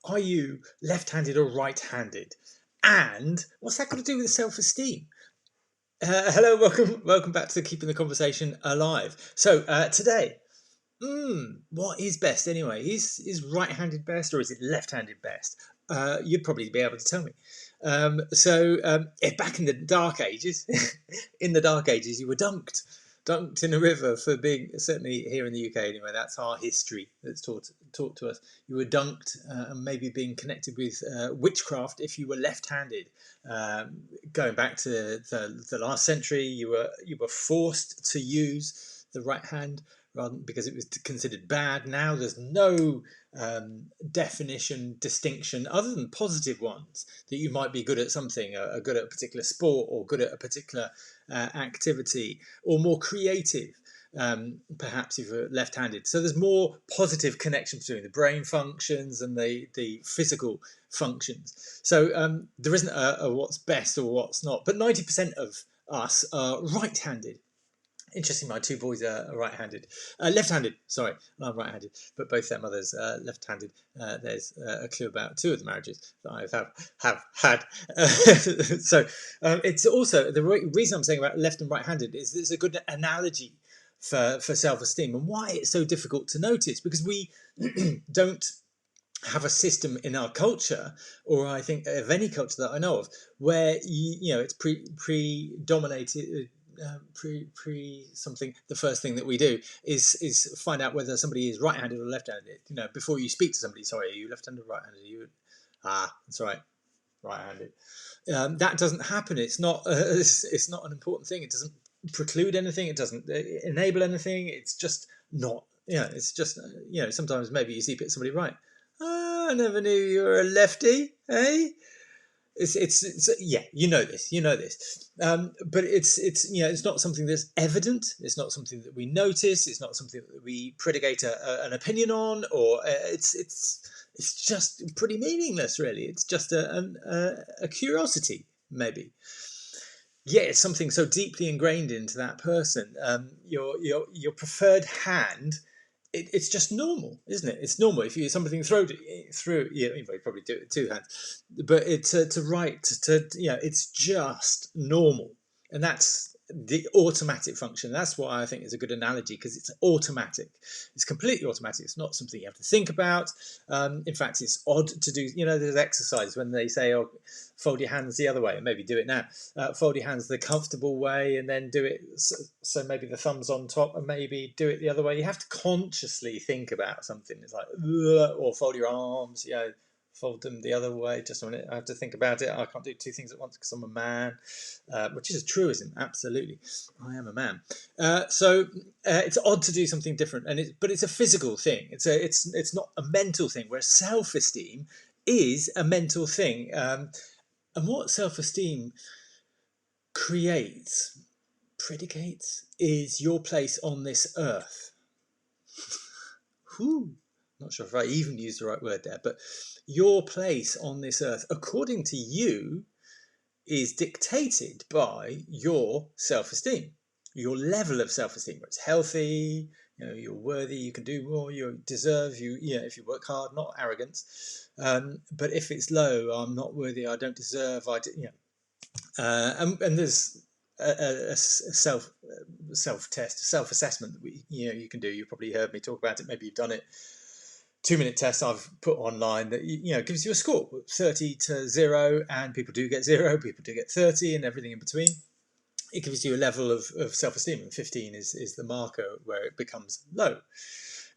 Are you left-handed or right-handed? And what's that got to do with self-esteem? Hello, welcome back to Keeping the Conversation Alive. So today, what is best anyway? Is right-handed best or is it left-handed best? You'd probably be able to tell me. If back in the Dark Ages, in the Dark Ages, you were dunked in a river for being, certainly here in the UK anyway, that's our history that's taught to us. You were dunked and maybe being connected with witchcraft if you were left-handed. Going back to the last century, you were forced to use the right hand rather because it was considered bad. Now there's no definition, distinction, other than positive ones, that you might be good at something, good at a particular sport, or good at a particular activity, or more creative, perhaps if you're left-handed. So there's more positive connection between the brain functions and the physical functions. So there isn't a what's best or what's not, but 90% of us are right-handed. Interesting, my two boys are right-handed, left-handed. Sorry, I'm right-handed, but both their mothers left-handed. There's a clue about two of the marriages that I have had. It's also the reason I'm saying about left and right-handed is it's a good analogy for self-esteem and why it's so difficult to notice, because we don't have a system in our culture, or I think of any culture that I know of, where it's predominated. Something, the first thing that we do is find out whether somebody is right-handed or left-handed. Before you speak to somebody, sorry, are you left-handed or right-handed? That's right, right-handed. That doesn't happen. It's not an important thing. It doesn't preclude anything. It doesn't enable anything. It's just not. It's just sometimes maybe you see somebody right. I never knew you were a lefty, eh? It's yeah, you know this, but it's not something that's evident. It's not something that we notice. It's not something that we predicate an opinion on, or it's just pretty meaningless, really. It's just a curiosity, maybe. Yeah, it's something so deeply ingrained into that person. Your preferred hand. It's just normal, isn't it? It's normal if you something through. You probably do it with two hands, but it's to write it's just normal, and that's the automatic function. That's what I think is a good analogy, because it's automatic. It's completely automatic. It's not something you have to think about. In fact, it's odd to do. There's exercise when they say, "Oh, fold your hands the other way," and maybe do it now. Fold your hands the comfortable way, and then do it so maybe the thumb's on top, and maybe do it the other way. You have to consciously think about something. It's like, or fold your arms, fold them the other way. Just a minute, I have to think about it. I can't do two things at once because I'm a man, which is a truism. Absolutely, I am a man. It's odd to do something different, but it's a physical thing. It's not a mental thing. Whereas self-esteem is a mental thing. And what self-esteem predicates, is your place on this earth. Not sure if I even used the right word there, but your place on this earth, according to you, is dictated by your self-esteem, your level of self-esteem. Where it's healthy, you're worthy, you can do more, you deserve, if you work hard, not arrogance. But if it's low, I'm not worthy, I don't deserve, and there's a self-test, a self-assessment that you can do. You probably heard me talk about it. Maybe you've done it. 2-minute test I've put online that gives you a score, 30 to 0, and people do get 0, people do get 30, and everything in between. It gives you a level of self-esteem, and 15 is the marker where it becomes low.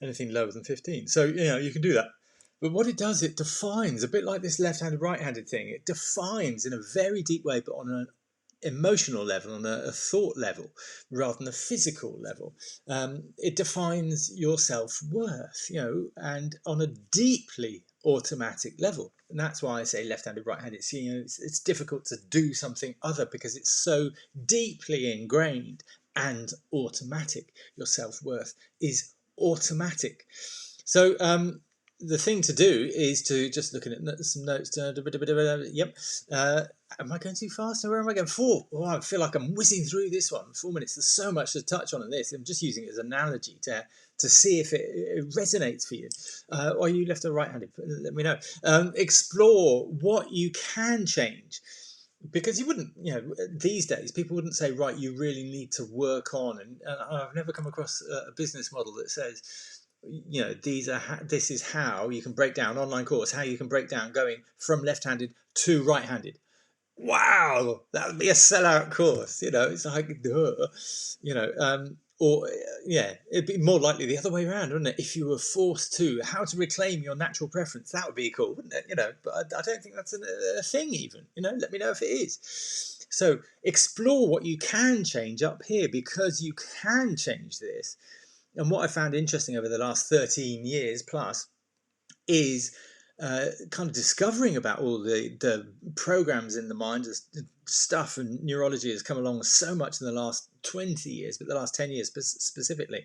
Anything lower than 15. So you can do that. But what it does, it defines, a bit like this left-handed, right-handed thing, it defines in a very deep way, but on an emotional level, on a thought level, rather than a physical level. It defines your self-worth, and on a deeply automatic level. And that's why I say left-handed, right-handed. It's difficult to do something other, because it's so deeply ingrained and automatic. Your self-worth is automatic. So the thing to do is to just looking at some notes. Yep. Am I going too fast? Where am I going? 4. Oh, I feel like I'm whizzing through this one. 4 minutes. There's so much to touch on in this. I'm just using it as an analogy to see if it resonates for you. Or are you left or right-handed? Let me know. Explore what you can change, because you wouldn't, these days people wouldn't say, right, you really need to work on, and I've never come across a business model that says, this is how you can break down, online course, how you can break down going from left-handed to right-handed. Wow, that would be a sellout course. It's like, duh. Or yeah, it'd be more likely the other way around, wouldn't it? If you were forced to, how to reclaim your natural preference, that would be cool, wouldn't it? But I don't think that's a thing even. Let me know if it is. So explore what you can change up here, because you can change this. And what I found interesting over the last 13 years plus is kind of discovering about all the programs in the mind. Stuff and neurology has come along so much in the last 20 years, but the last 10 years specifically,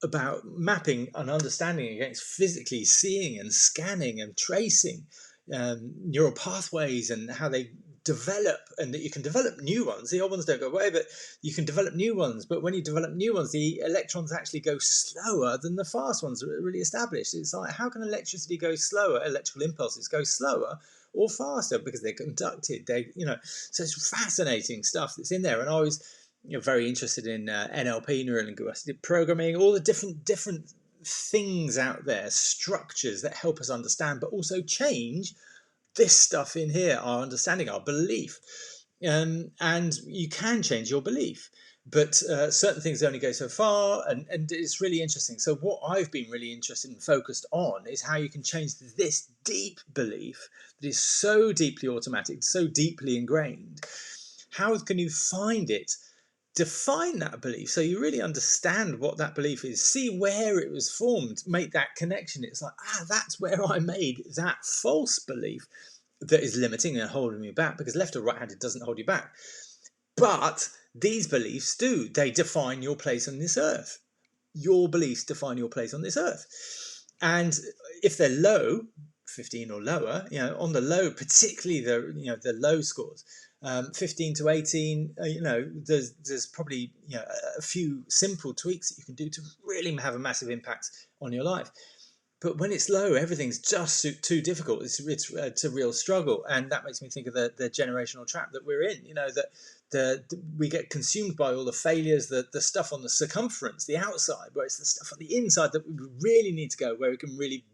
about mapping and understanding against physically seeing and scanning and tracing neural pathways and how they develop, and that you can develop new ones. The old ones don't go away, but you can develop new ones. But when you develop new ones, the electrons actually go slower than the fast ones that are really established. It's like, how can electricity go slower? Electrical impulses go slower or faster because they're conducted. So it's fascinating stuff that's in there. And I was very interested in NLP, neuro linguistic programming, all the different things out there, structures that help us understand, but also change this stuff in here, our understanding, our belief. And you can change your belief, but certain things only go so far, and it's really interesting. So what I've been really interested and focused on is how you can change this deep belief that is so deeply automatic, so deeply ingrained. How can you find it? Define that belief so you really understand what that belief is, see where it was formed, make that connection. It's like, that's where I made that false belief that is limiting and holding me back, because left or right-handed doesn't hold you back. But these beliefs do. They define your place on this earth. Your beliefs define your place on this earth. And if they're low, 15 or lower, on the low, particularly the low scores, 15 to 18, there's probably a few simple tweaks that you can do to really have a massive impact on your life. But when it's low, everything's just too difficult. It's a real struggle, and that makes me think of the generational trap that we're in. That we get consumed by all the failures, the stuff on the circumference, the outside, where it's the stuff on the inside that we really need to go, where we can really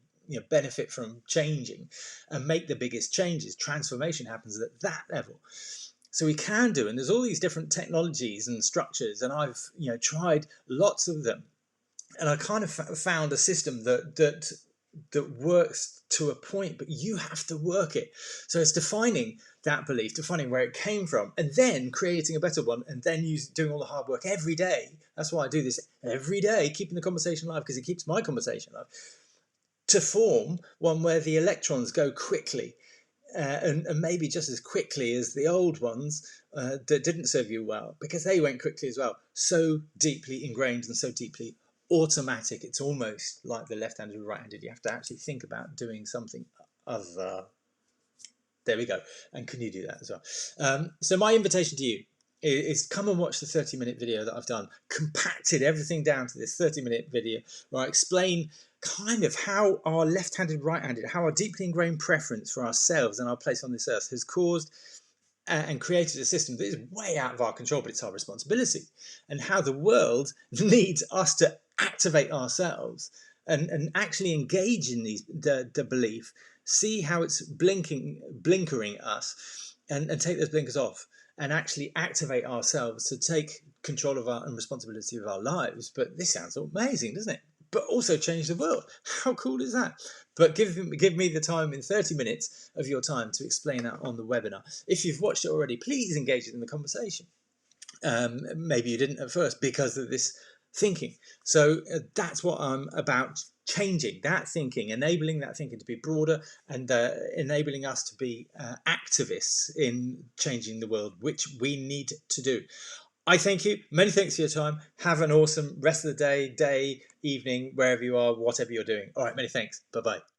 benefit from changing and make the biggest changes. Transformation happens at that level. So we can do, and there's all these different technologies and structures, and I've tried lots of them, and I kind of found a system that works to a point, but you have to work it. So it's defining that belief, defining where it came from, and then creating a better one, and then doing all the hard work every day. That's why I do this every day, keeping the conversation alive, because it keeps my conversation alive, to form one where the electrons go quickly. And maybe just as quickly as the old ones that didn't serve you well, because they went quickly as well. So deeply ingrained and so deeply automatic. It's almost like the left-handed or right-handed. You have to actually think about doing something other. There we go. And can you do that as well? So my invitation to you is come and watch the 30-minute video that I've done, compacted everything down to this 30-minute video where I explain kind of how our left-handed, right-handed, how our deeply ingrained preference for ourselves and our place on this earth has caused and created a system that is way out of our control, but it's our responsibility, and how the world needs us to activate ourselves and actually engage in the belief, see how it's blinkering us, and take those blinkers off and actually activate ourselves to take control of and responsibility of our lives. But this sounds amazing, doesn't it? But also change the world. How cool is that? But give me the time in 30 minutes of your time to explain that on the webinar. If you've watched it already, please engage in the conversation. Maybe you didn't at first because of this thinking. So that's what I'm about, changing that thinking, enabling that thinking to be broader, and enabling us to be activists in changing the world, which we need to do. I thank you. Many thanks for your time. Have an awesome rest of the day, evening, wherever you are, whatever you're doing. All right, many thanks. Bye-bye.